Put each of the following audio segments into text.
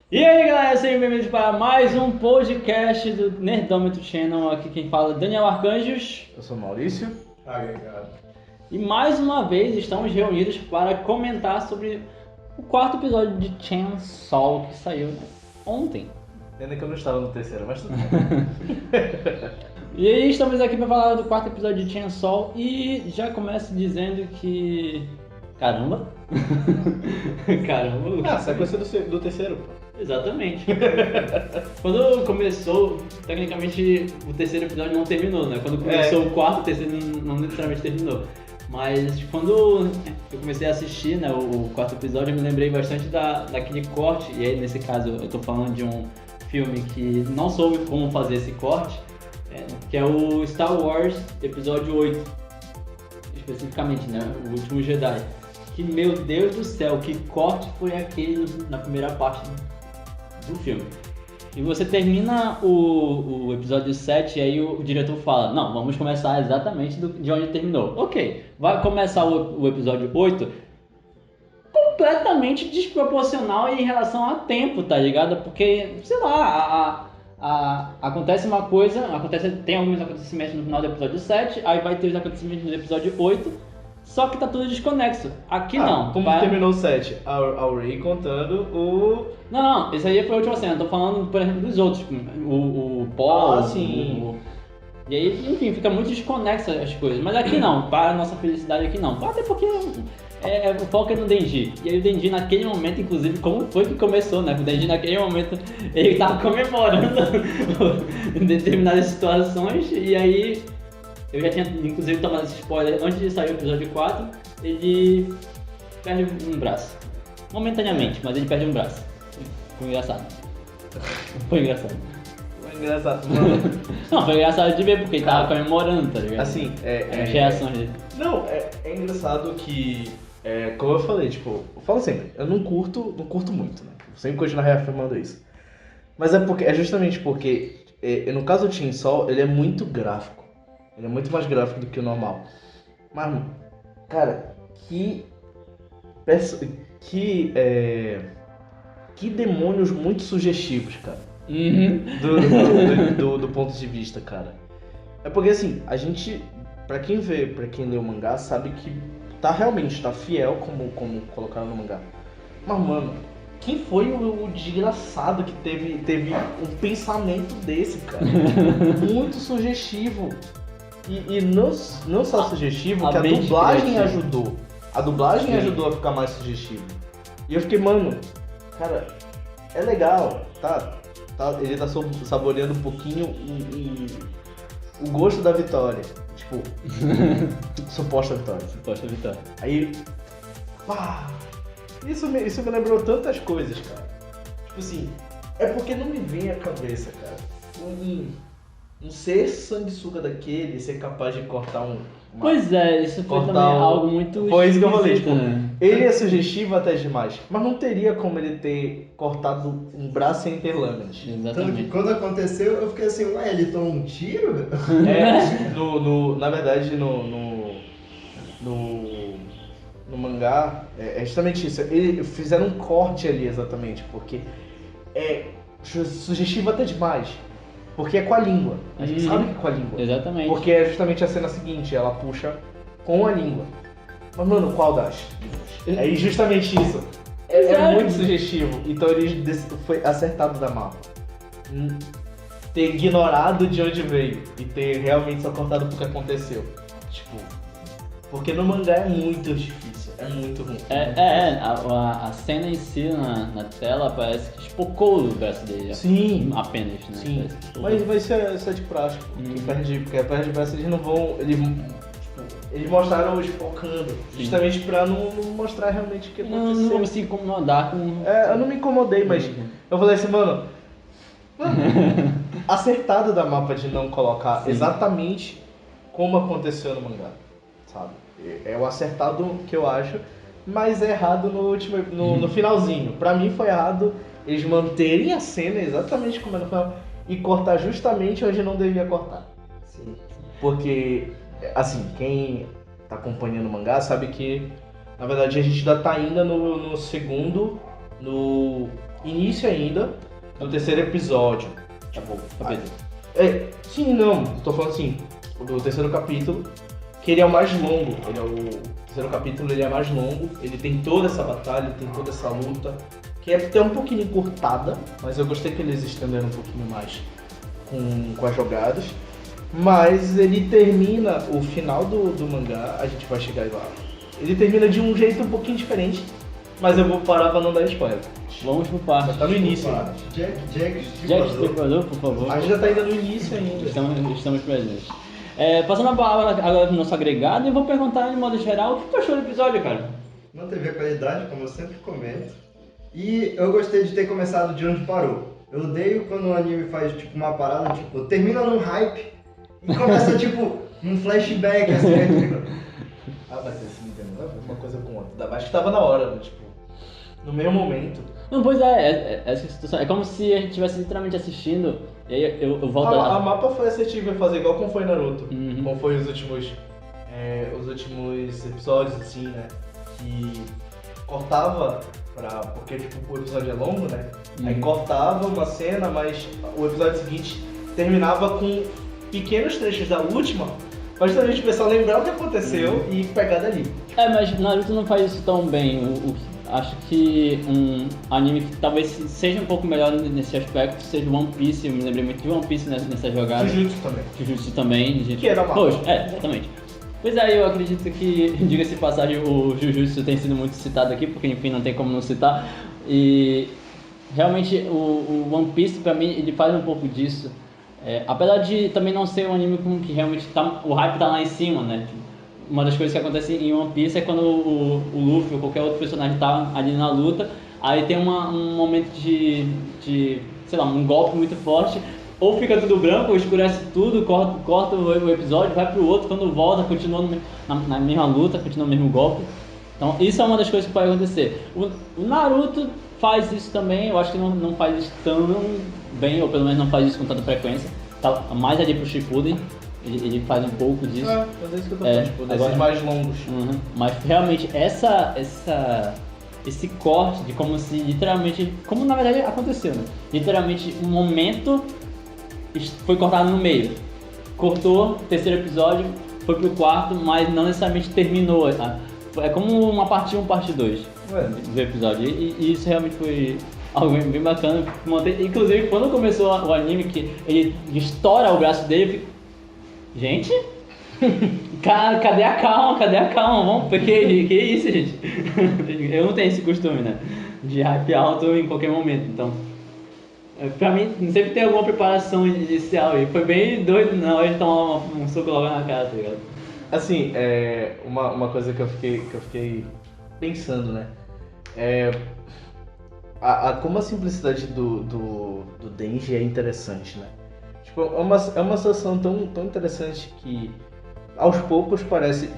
E aí galera, sejam bem-vindos para mais um podcast do Nerdômetro Channel. Aqui quem fala é Daniel Arcanjos. Eu sou Maurício. Agregado. E mais uma vez estamos reunidos para comentar sobre o quarto episódio de Chainsaw que saiu ontem. Ainda que eu não estava no terceiro, mas tudo bem. E aí estamos aqui para falar do quarto episódio de Chainsaw e já começo dizendo que... Caramba! Caramba! Ah, sequência do terceiro, pô. Exatamente. Quando começou, tecnicamente o terceiro episódio não terminou, né? Quando começou o quarto, o terceiro não necessariamente terminou. Mas quando eu comecei a assistir, né, o quarto episódio, eu me lembrei bastante daquele corte, e aí nesse caso eu tô falando de um filme que não soube como fazer esse corte, que é o Star Wars Episódio 8, especificamente, né? O Último Jedi. Que, meu Deus do céu, que corte foi aquele na primeira parte do filme. E você termina o episódio 7 e aí o diretor fala, não, vamos começar exatamente de onde terminou. Ok, vai começar o episódio 8 completamente desproporcional em relação a tempo, tá ligado? Porque, sei lá, acontece uma coisa, tem alguns acontecimentos no final do episódio 7, aí vai ter os acontecimentos no episódio 8, só que tá tudo desconexo. Aqui não. Como terminou o 7? A Rey contando o... Não, esse aí foi a última cena. Eu tô falando, por exemplo, dos outros. O Paul, sim. E aí, enfim, fica muito desconexo as coisas. Mas aqui não, para a nossa felicidade aqui não. Até porque o foco é no Denji. E aí o Denji naquele momento, inclusive, como foi que começou, né? O Denji naquele momento, ele tava comemorando em determinadas situações. E aí, eu já tinha, inclusive, tomado esse spoiler antes de sair o episódio 4. Ele perde um braço. Momentaneamente, mas ele perde um braço. Foi engraçado. Foi engraçado. Foi engraçado, mano. Não, foi engraçado de ver, porque ele tava comemorando, tá ligado? Assim, As reações dele. Não, é engraçado que... como eu falei, tipo... Eu falo sempre, eu não curto muito, né? Eu sempre continuo reafirmando isso. Mas é justamente porque... no caso do Chainsaw, ele é muito gráfico. Ele é muito mais gráfico do que o normal. Mas, cara, que demônios muito sugestivos, cara. Uhum. Do ponto de vista, cara. É porque assim, a gente, pra quem lê o mangá, sabe que realmente tá fiel como colocaram no mangá. Mas, mano, quem foi o desgraçado que teve um pensamento desse, cara? Muito sugestivo. E não só sugestivo, que a dublagem ajudou. A dublagem ajudou a ficar mais sugestivo. E eu fiquei, mano, cara, é legal, ele tá saboreando um pouquinho o gosto da vitória. Tipo, suposta vitória. Suposta vitória. Aí, pá, isso me lembrou tantas coisas, cara. Tipo assim, é porque não me vem à cabeça, cara, um ser sanguessuga daquele ser capaz de cortar Pois é, isso foi também algo muito... Foi isso que eu falei, esquisito, tipo, né? Ele é sugestivo até demais, mas não teria como ele ter cortado um braço entre lâminas. Tanto que Exatamente. quando aconteceu, eu fiquei assim, ué, ele tomou um tiro? Na verdade, no mangá, é justamente isso. Eles fizeram um corte ali, exatamente, porque é sugestivo até demais. Porque é com a língua. A gente sabe que é com a língua. Exatamente. Porque é justamente a cena seguinte, ela puxa com a língua. Mas, mano, qual das? É justamente isso. É muito sugestivo. Então foi acertado da mapa. Ter ignorado de onde veio e ter realmente só cortado porque aconteceu. Tipo, porque no mangá é muito difícil. É muito ruim. A cena em si na tela parece que espocou o braço dele. Sim. Apenas, né? Sim. Mas isso é de prática. Porque perde braço eles não vão. Eles mostraram espocando. Justamente pra não mostrar realmente o que aconteceu. Não vamos se incomodar com... Eu não me incomodei, mas eu falei assim, mano, acertado da mapa de não colocar exatamente como aconteceu no mangá, sabe? É o acertado que eu acho, mas é errado no finalzinho. Pra mim foi errado eles manterem a cena exatamente como era no final e cortar justamente onde não devia cortar. Sim. Porque, assim, quem tá acompanhando o mangá sabe que, na verdade, a gente ainda tá indo no segundo, início ainda do terceiro episódio. Tipo, capítulo. Sim, não, tô falando assim, do terceiro capítulo, que ele é o mais longo. O terceiro capítulo ele é mais longo, ele tem toda essa batalha, tem toda essa luta, que é até um pouquinho encurtada, mas eu gostei que eles estenderam um pouquinho mais com as jogadas. Mas ele termina, o final do mangá, a gente vai chegar lá. Ele termina de um jeito um pouquinho diferente, mas eu vou parar pra não dar spoiler. Vamos pro parte. Tá no início ainda. Jack Jack Stripador, por favor. A gente já tá ainda no início ainda. Estamos presentes. Passando a palavra agora pro nosso agregado, eu vou perguntar de modo geral o que tu achou do episódio, cara? Não teve a qualidade, como eu sempre comento. E eu gostei de ter começado de onde parou. Eu odeio quando o anime faz tipo uma parada, tipo, termina num hype e começa tipo um flashback assim, né? Mas assim, não uma coisa com outra. Ainda mais que tava na hora, né? Tipo, no mesmo momento. Não, pois essa situação. É como se a gente estivesse literalmente assistindo, e aí eu volto A mapa foi assertiva em fazer igual como foi Naruto. Uhum. Como foi os últimos episódios, assim, né? Que cortava porque tipo, o episódio é longo, né? Aí cortava uma cena, mas o episódio seguinte terminava com pequenos trechos da última, pra justamente o pessoal lembrar o que aconteceu e pegar dali. Mas Naruto não faz isso tão bem. Acho que um anime que talvez seja um pouco melhor nesse aspecto seja One Piece. Eu me lembrei muito de One Piece nessa jogada. Jujutsu também. Que era mal. Poxa, exatamente. Pois é, eu acredito que, diga-se de passagem, o Jujutsu tem sido muito citado aqui, porque enfim, não tem como não citar. E realmente o One Piece, pra mim, ele faz um pouco disso. Apesar de também não ser um anime com que realmente o hype tá lá em cima, né? Uma das coisas que acontece em One Piece é quando o Luffy ou qualquer outro personagem tá ali na luta, aí tem um momento de, sei lá, um golpe muito forte, ou fica tudo branco, ou escurece tudo, corta o episódio, vai pro outro, quando volta, continua na mesma luta, continua no mesmo golpe. Então isso é uma das coisas que pode acontecer. O Naruto faz isso também, eu acho que não faz isso tão bem, ou pelo menos não faz isso com tanta frequência, tá mais ali pro Shippuden. Ele faz um pouco disso. Mas é isso que eu tô falando, tipo, desses mais longos. Mas realmente esse corte de como se literalmente, como na verdade aconteceu, né? Literalmente um momento foi cortado no meio. Cortou, terceiro episódio, foi pro quarto, mas não necessariamente terminou. Tá? É como uma parte 1, parte 2 do episódio. E isso realmente foi algo bem bacana. Inclusive quando começou o anime, que ele estoura o braço dele, eu fico, gente, cadê a calma? Vamos, que isso, gente? Eu não tenho esse costume, né? De hype alto em qualquer momento, então. Pra mim, sempre tem alguma preparação inicial e foi bem doido na hora de tomar um soco logo na cara, tá ligado? Assim, uma coisa que eu fiquei pensando, né? Como a simplicidade do Denji é interessante, né? Tipo, é uma situação tão interessante que aos poucos parece.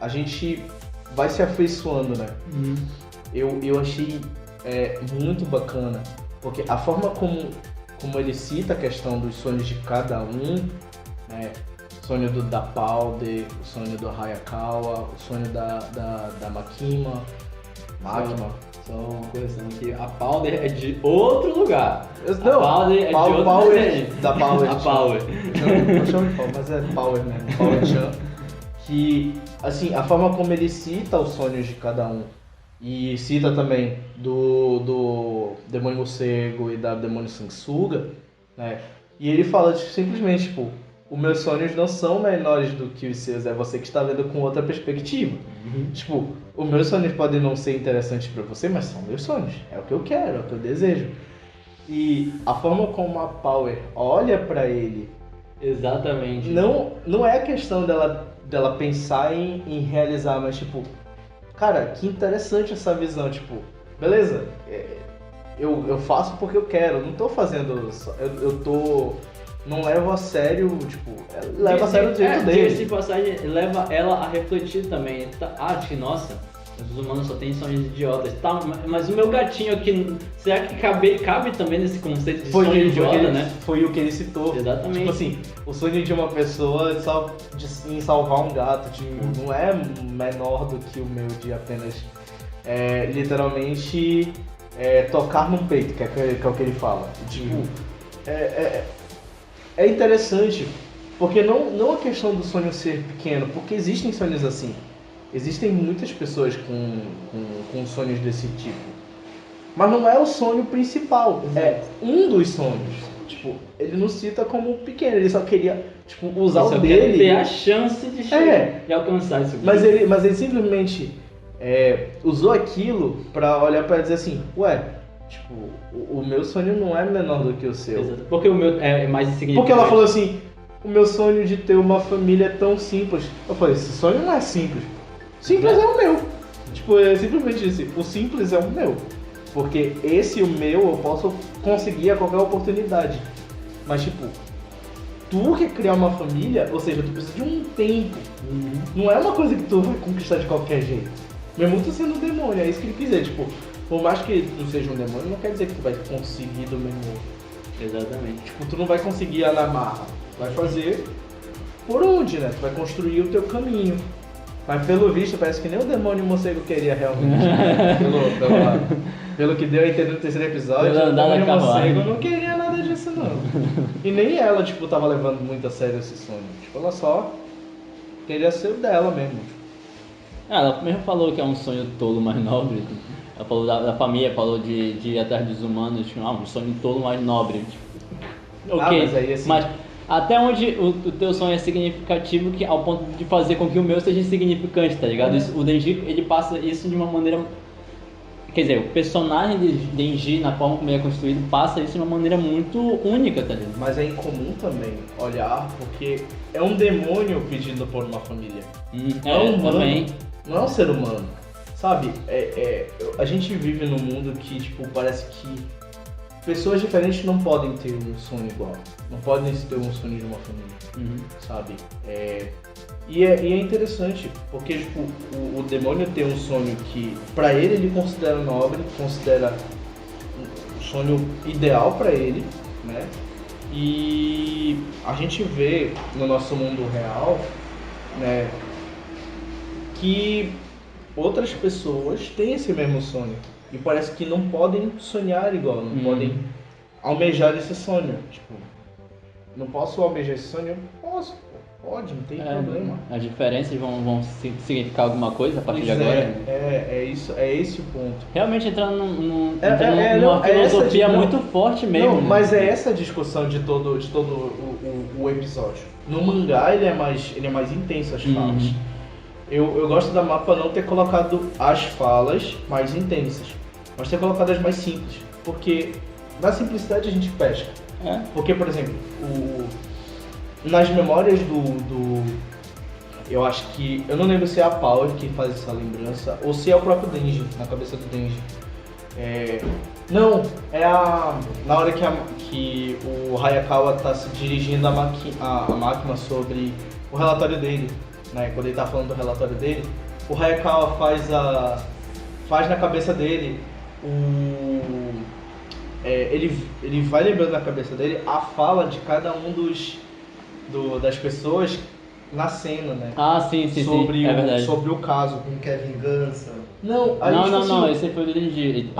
A gente vai se afeiçoando, né? Eu achei muito bacana, porque a forma como ele cita a questão dos sonhos de cada um, né? O sonho da Powder, o sonho do Hayakawa, o sonho da Makima. Só uma coisa que a Powder é de outro lugar. Não, a Powder é de outro Power da Power. A Power. Não chamo de Power, mas é Power mesmo. Power Chan. Que, assim, a forma como ele cita os sonhos de cada um. E cita também do Demônio Morcego e da Demônio Sanguessuga, né? E ele fala simplesmente, tipo, os meus sonhos não são menores do que os seus, é você que está vendo com outra perspectiva. Tipo, os meus sonhos podem não ser interessantes pra você, mas são meus sonhos. É o que eu quero, é o que eu desejo. E a forma como a Power olha pra ele... Exatamente. Não é a questão dela pensar em realizar, mas tipo... Cara, que interessante essa visão, tipo... Beleza, eu faço porque eu quero, não tô fazendo... Eu tô... Não levo a sério, tipo, leva a sério do jeito dele. Essa passagem leva ela a refletir também. Acho que, nossa, os humanos só têm sonhos idiotas. Tá, mas o meu gatinho aqui, será que cabe também nesse conceito de sonho idiota, né? Foi o que ele citou. Exatamente. Tipo assim, o sonho de uma pessoa em salvar um gato, tipo, não é menor do que o meu de apenas literalmente tocar no peito, que é o que ele fala. Tipo, é interessante, porque não a questão do sonho ser pequeno, porque existem sonhos assim. Existem muitas pessoas com sonhos desse tipo. Mas não é o sonho principal, é um dos sonhos. Tipo, ele não cita como pequeno, ele só queria usar o dele. Ter a chance de chegar e alcançar isso. Mas ele simplesmente usou aquilo pra olhar pra dizer assim, ué, tipo, o meu sonho não é menor do que o seu. Exato. Porque o meu é mais insignificante. Porque ela falou assim, o meu sonho de ter uma família é tão simples. Eu falei, esse sonho não é simples. Simples é o meu. Tipo, é simplesmente isso. O simples é o meu. Porque o meu eu posso conseguir a qualquer oportunidade. Mas tipo, tu quer criar uma família, ou seja, tu precisa de um tempo. Não é uma coisa que tu vai conquistar de qualquer jeito. Mesmo tu sendo um demônio, é isso que ele quis dizer. Tipo, por mais que tu seja um demônio, não quer dizer que tu vai conseguir do mesmo. Exatamente. Tipo, tu não vai conseguir na marra. Tu vai fazer por onde, né? Tu vai construir o teu caminho. Mas pelo visto, parece que nem o demônio morcego queria realmente. Pelo que deu a entender no terceiro episódio, o demônio morcego não queria nada disso, não. E nem ela, tipo, tava levando muito a sério esse sonho. Tipo, ela só queria ser o dela mesmo. Ela mesmo falou que é um sonho tolo, mais nobre. Ela falou da família, falou de ir atrás dos humanos, tipo, um sonho tolo, mais nobre. Tipo, ok, mas aí assim... Mas até onde o teu sonho é significativo, que ao ponto de fazer com que o meu seja insignificante, tá ligado? O Denji, ele passa isso de uma maneira... Quer dizer, o personagem de Denji, na forma como ele é construído, passa isso de uma maneira muito única, tá ligado? Mas é incomum também olhar, porque é um demônio pedindo por uma família. É um humano, também. Não é um ser humano. Sabe, a gente vive num mundo que, tipo, parece que pessoas diferentes não podem ter um sonho igual. Não podem ter um sonho de uma família, sabe? E é interessante, porque tipo, o demônio tem um sonho que, pra ele considera nobre, considera um sonho ideal pra ele, né? E a gente vê no nosso mundo real, né, que outras pessoas têm esse mesmo sonho. E parece que não podem sonhar igual, não podem almejar esse sonho. Tipo, não posso almejar esse sonho? Posso, pode, não tem problema. As diferenças vão significar alguma coisa a partir de agora? É esse o ponto. Realmente entrando numa filosofia muito forte mesmo. Não, mas é essa a discussão de todo o episódio. No mangá ele é mais intenso as falas. Eu gosto da Mappa não ter colocado as falas mais intensas, mas ter colocado as mais simples, porque na simplicidade a gente pesca. Porque, por exemplo, nas memórias eu acho que, eu não lembro se é a Power que faz essa lembrança, ou se é o próprio Denji, na cabeça do Denji. Não, na hora que o Hayakawa tá se dirigindo a máquina sobre o relatório dele. Né, quando ele tá falando do relatório dele, o Hayakawa faz na cabeça dele ele vai lembrando na cabeça dele a fala de cada um das pessoas na cena, né? Sim, é verdade. Sobre o caso. Não quer vingança. Não, esse foi o Denji.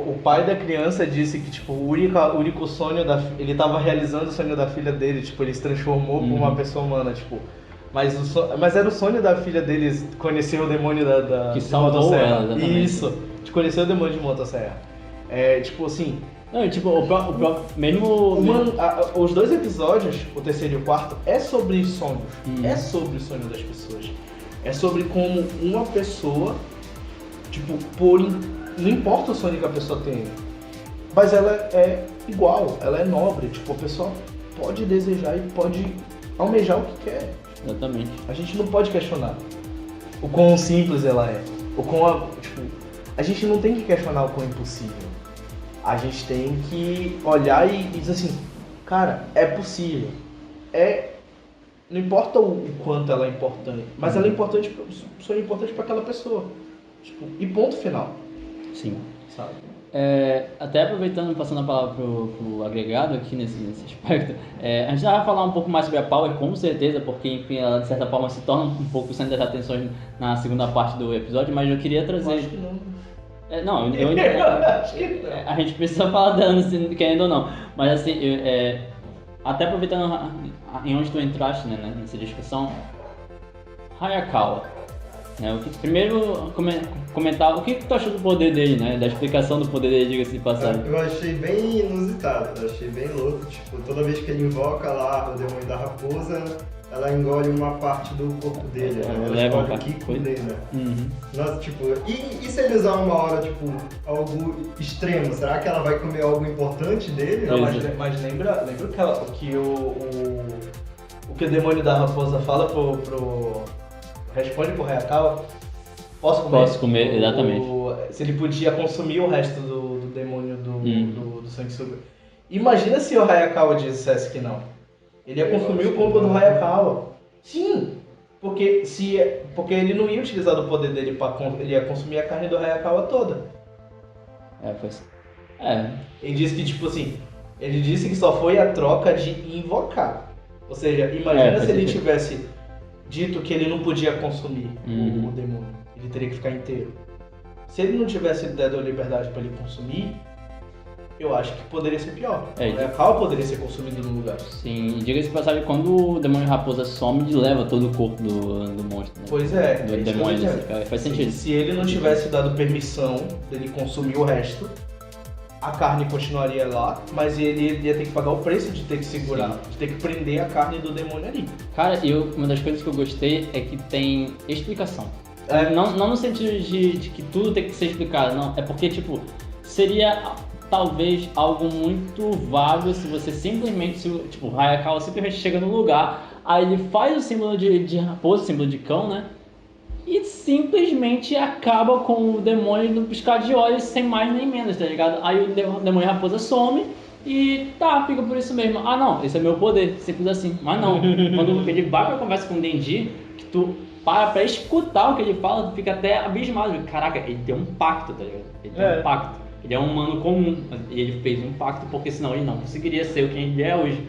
O pai da criança disse que tipo, o único sonho ele tava realizando o sonho da filha dele, tipo, ele se transformou por uma pessoa humana, tipo, mas era o sonho da filha deles conhecer o demônio que salvou ela, exatamente. Isso, de conhecer o demônio de Motosserra. Tipo assim, não, tipo, mesmo os dois episódios, o terceiro e o quarto, é sobre sonhos. É sobre o sonho das pessoas. É sobre como uma pessoa, tipo, não importa o sonho que a pessoa tem, mas ela é igual, ela é nobre. Tipo, a pessoa pode desejar e pode almejar o que quer. Exatamente. A gente não pode questionar o quão simples ela é. A gente não tem que questionar o quão impossível. A gente tem que olhar e dizer assim, cara, é possível. Não importa o quanto ela é importante, mas ela é importante, só é importante para aquela pessoa. Tipo, e ponto final. Sim. Sabe? Até aproveitando, passando a palavra pro agregado aqui nesse aspecto, a gente já vai falar um pouco mais sobre a Power, com certeza, porque, enfim, ela de certa forma se torna um pouco o centro das atenções na segunda parte do episódio, mas eu queria trazer... Acho que não. Acho que não. A gente precisa falar dela, querendo ou não, mas assim, até aproveitando em onde tu entraste, né, nessa discussão, Hayakawa. Primeiro, comentar o que tu achou do poder dele, né? Da explicação do poder dele, diga-se de passagem. Eu achei bem inusitado, eu achei bem louco. Tipo, toda vez que ele invoca lá o demônio da raposa, ela engole uma parte do corpo dele, né? Ela leva escolhe o Kiku dele, né? Uhum. Nossa, tipo, e se ele usar uma hora, tipo, algo extremo? Será que ela vai comer algo importante dele? Não, mas lembra que o que o demônio da raposa fala responde pro Hayakawa? Posso comer? Posso comer, exatamente. Se ele podia consumir o resto do demônio do sanguessuga. Imagina se o Hayakawa dissesse que não. Ele ia consumir o corpo do Hayakawa. Sim! Porque ele não ia utilizar do poder dele ele ia consumir a carne do Hayakawa toda. Ele disse que, tipo assim, ele disse que só foi a troca de invocar. Ou seja, imagina se ele tivesse dito que ele não podia consumir o demônio. Ele teria que ficar inteiro. Se ele não tivesse dado a liberdade para ele consumir, eu acho que poderia ser pior. O Hayakawa poderia ser consumido no lugar. Sim, e diga-se de passagem, quando o demônio raposa some, ele leva todo o corpo do monstro, né? Pois é. Do demônio, faz sentido. Se ele não tivesse dado permissão dele consumir o resto, a carne continuaria lá, mas ele ia ter que pagar o preço de ter que segurar, de ter que prender a carne do demônio ali. Cara, uma das coisas que eu gostei é que tem explicação. Não no sentido de que tudo tem que ser explicado, não. É porque, tipo, seria talvez algo muito vago se você simplesmente, tipo, Hayakawa simplesmente chega no lugar, aí ele faz o símbolo de raposa, o símbolo de cão, né? E simplesmente acaba com o demônio no piscar de olhos sem mais nem menos, tá ligado? Aí o demônio raposa some e fica por isso mesmo. Ah não, esse é meu poder, simples assim. Mas não, quando ele vai pra conversa com o Denji, que tu pra escutar o que ele fala, tu fica até abismado. Caraca, ele tem um pacto, tá ligado? Ele tem um pacto. Ele é um humano comum, e ele fez um pacto porque senão ele não conseguiria ser o que ele é hoje.